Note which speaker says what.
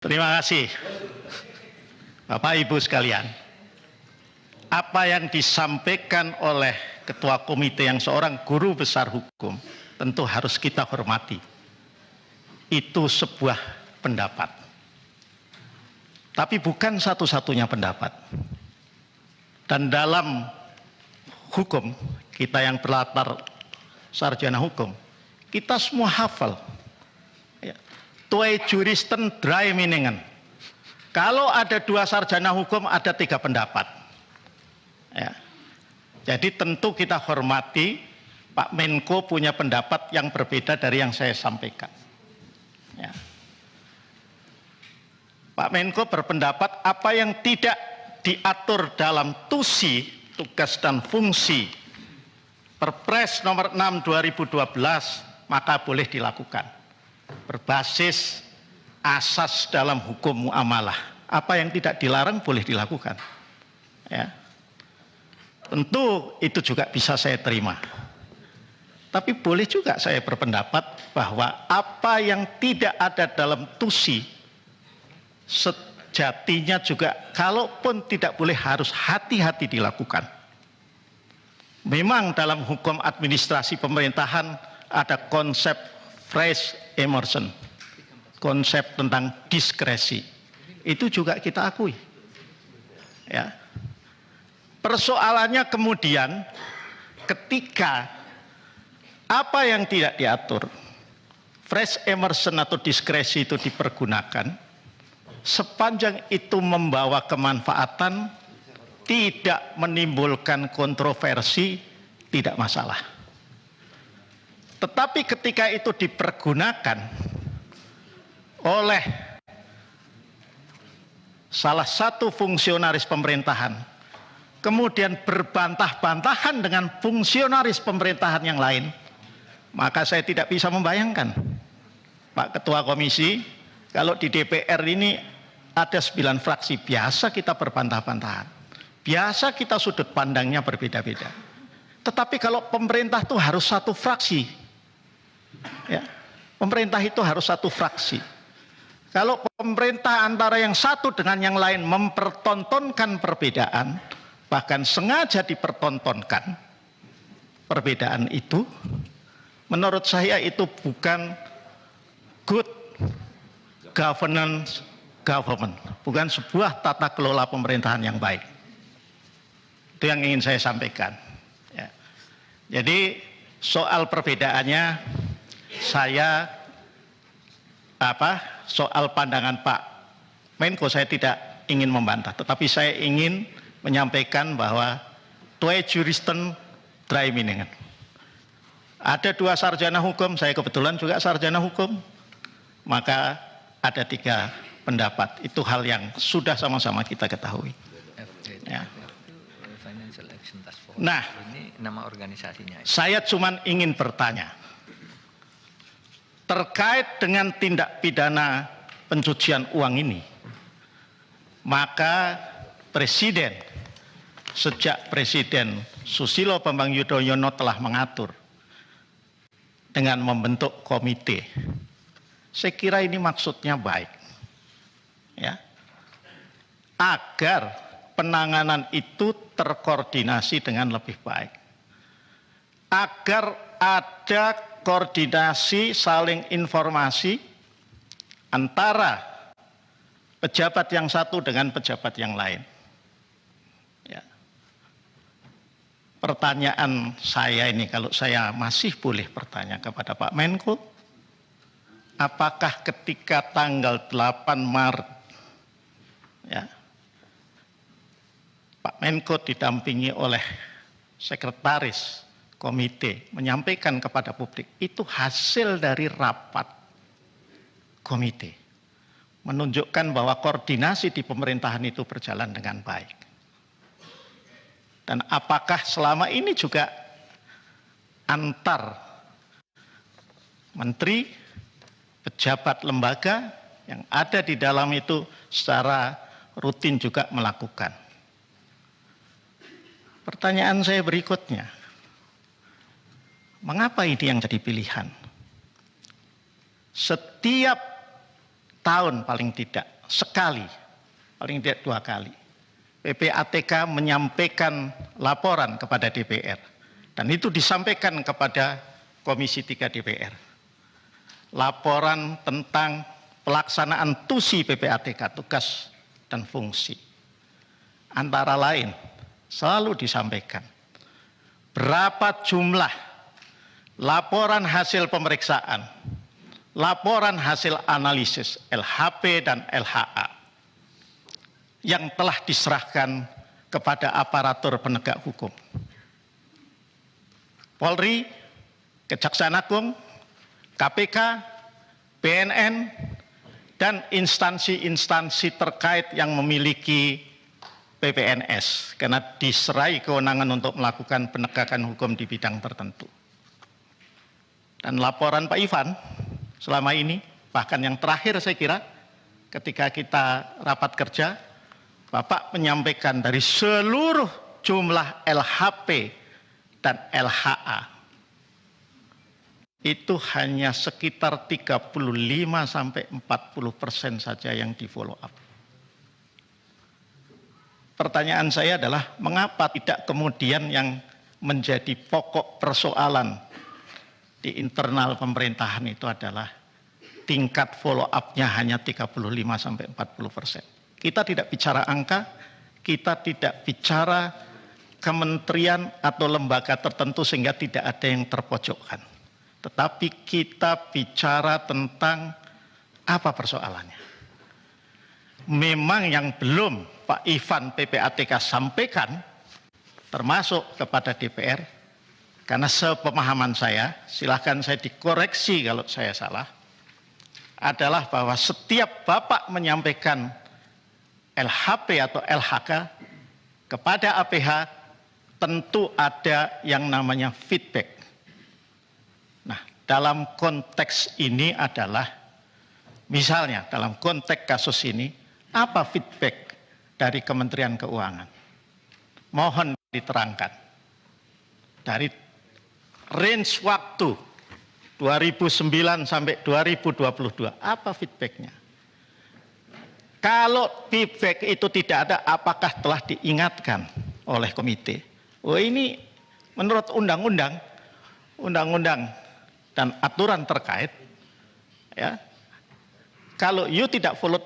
Speaker 1: Terima kasih, Bapak Ibu sekalian. Apa yang disampaikan oleh Ketua Komite yang seorang guru besar hukum tentu harus kita hormati. Itu sebuah pendapat. Tapi bukan satu-satunya pendapat. Dan dalam hukum, kita yang berlatar sarjana hukum, kita semua hafal. Twee juristen dry meningen. Kalau ada dua sarjana hukum, ada tiga pendapat. Ya. Jadi tentu kita hormati Pak Menko punya pendapat yang berbeda dari yang saya sampaikan. Ya. Pak Menko berpendapat apa yang tidak diatur dalam TUSI, tugas dan fungsi Perpres nomor 6 2012, maka boleh dilakukan. Berbasis asas dalam hukum muamalah. Apa yang tidak dilarang boleh dilakukan. Ya. Tentu itu juga bisa saya terima. Tapi boleh juga saya berpendapat bahwa apa yang tidak ada dalam TUSI sejatinya juga kalaupun tidak boleh harus hati-hati dilakukan. Memang dalam hukum administrasi pemerintahan ada konsep phrase immersion, konsep tentang diskresi. Itu juga kita akui. Ya. Persoalannya kemudian ketika apa yang tidak diatur, phrase immersion atau diskresi itu dipergunakan, sepanjang itu membawa kemanfaatan, tidak menimbulkan kontroversi, tidak masalah. Tetapi ketika itu dipergunakan oleh salah satu fungsionaris pemerintahan, kemudian berbantah-bantahan dengan fungsionaris pemerintahan yang lain, maka saya tidak bisa membayangkan, Pak Ketua Komisi, kalau di DPR ini ada 9 fraksi, biasa kita berbantah-bantahan, biasa kita sudut pandangnya berbeda-beda. Tetapi kalau pemerintah itu harus satu fraksi, ya, pemerintah itu harus satu fraksi. Kalau pemerintah antara yang satu dengan yang lain mempertontonkan perbedaan, bahkan sengaja dipertontonkan perbedaan itu, menurut saya itu bukan good governance government, bukan sebuah tata kelola pemerintahan yang baik. Itu yang ingin saya sampaikan. Ya. Jadi soal perbedaannya, saya soal pandangan Pak Menko saya tidak ingin membantah, tetapi saya ingin menyampaikan bahwa twee juristen dry meningen. Ada dua sarjana hukum, saya kebetulan juga sarjana hukum, maka ada tiga pendapat. Itu hal yang sudah sama-sama kita ketahui. Ya. Nah,
Speaker 2: ini nama organisasinya.
Speaker 1: Saya cuma ingin bertanya terkait dengan tindak pidana pencucian uang ini, maka Presiden sejak Presiden Susilo Bambang Yudhoyono telah mengatur dengan membentuk komite. Saya kira ini maksudnya baik, ya, agar penanganan itu terkoordinasi dengan lebih baik, agar ada koordinasi saling informasi antara pejabat yang satu dengan pejabat yang lain. Ya. Pertanyaan saya ini, kalau saya masih boleh bertanya kepada Pak Menko, apakah ketika tanggal 8 Maret, ya, Pak Menko didampingi oleh sekretaris komite menyampaikan kepada publik, itu hasil dari rapat komite, menunjukkan bahwa koordinasi di pemerintahan itu berjalan dengan baik. Dan apakah selama ini juga antar menteri, pejabat lembaga yang ada di dalam itu secara rutin juga melakukan. Pertanyaan saya berikutnya, mengapa ini yang jadi pilihan? Setiap setahun paling tidak, sekali, paling tidak 2 kali. PPATK menyampaikan laporan kepada DPR. Dan itu disampaikan kepada Komisi 3 DPR. Laporan tentang pelaksanaan TUSI PPATK, tugas dan fungsi. Antara lain, selalu disampaikan berapa jumlah laporan hasil pemeriksaan, laporan hasil analisis LHP dan LHA yang telah diserahkan kepada aparatur penegak hukum. Polri, Kejaksaan Agung, KPK, BNN, dan instansi-instansi terkait yang memiliki PPNS, karena diserai kewenangan untuk melakukan penegakan hukum di bidang tertentu. Dan laporan Pak Ivan selama ini, bahkan yang terakhir saya kira, ketika kita rapat kerja, Bapak menyampaikan dari seluruh jumlah LHP dan LHA, itu hanya sekitar 35–40% saja yang di follow up. Pertanyaan saya adalah, mengapa tidak kemudian yang menjadi pokok persoalan di internal pemerintahan itu adalah tingkat follow up-nya hanya 35–40%. Kita tidak bicara angka, kita tidak bicara kementerian atau lembaga tertentu sehingga tidak ada yang terpojokkan. Tetapi kita bicara tentang apa persoalannya. Memang yang belum Pak Ivan PPATK sampaikan, termasuk kepada DPR, karena sepemahaman saya, silahkan saya dikoreksi kalau saya salah, adalah bahwa setiap Bapak menyampaikan LHP atau LHK kepada APH, tentu ada yang namanya feedback. Nah, dalam konteks ini adalah, misalnya dalam konteks kasus ini, apa feedback dari Kementerian Keuangan? Mohon diterangkan. Dari range waktu 2009 sampai 2022, apa feedbacknya? Kalau feedback itu tidak ada, apakah telah diingatkan oleh komite? Oh, ini menurut undang-undang dan aturan terkait, ya, kalau you tidak follow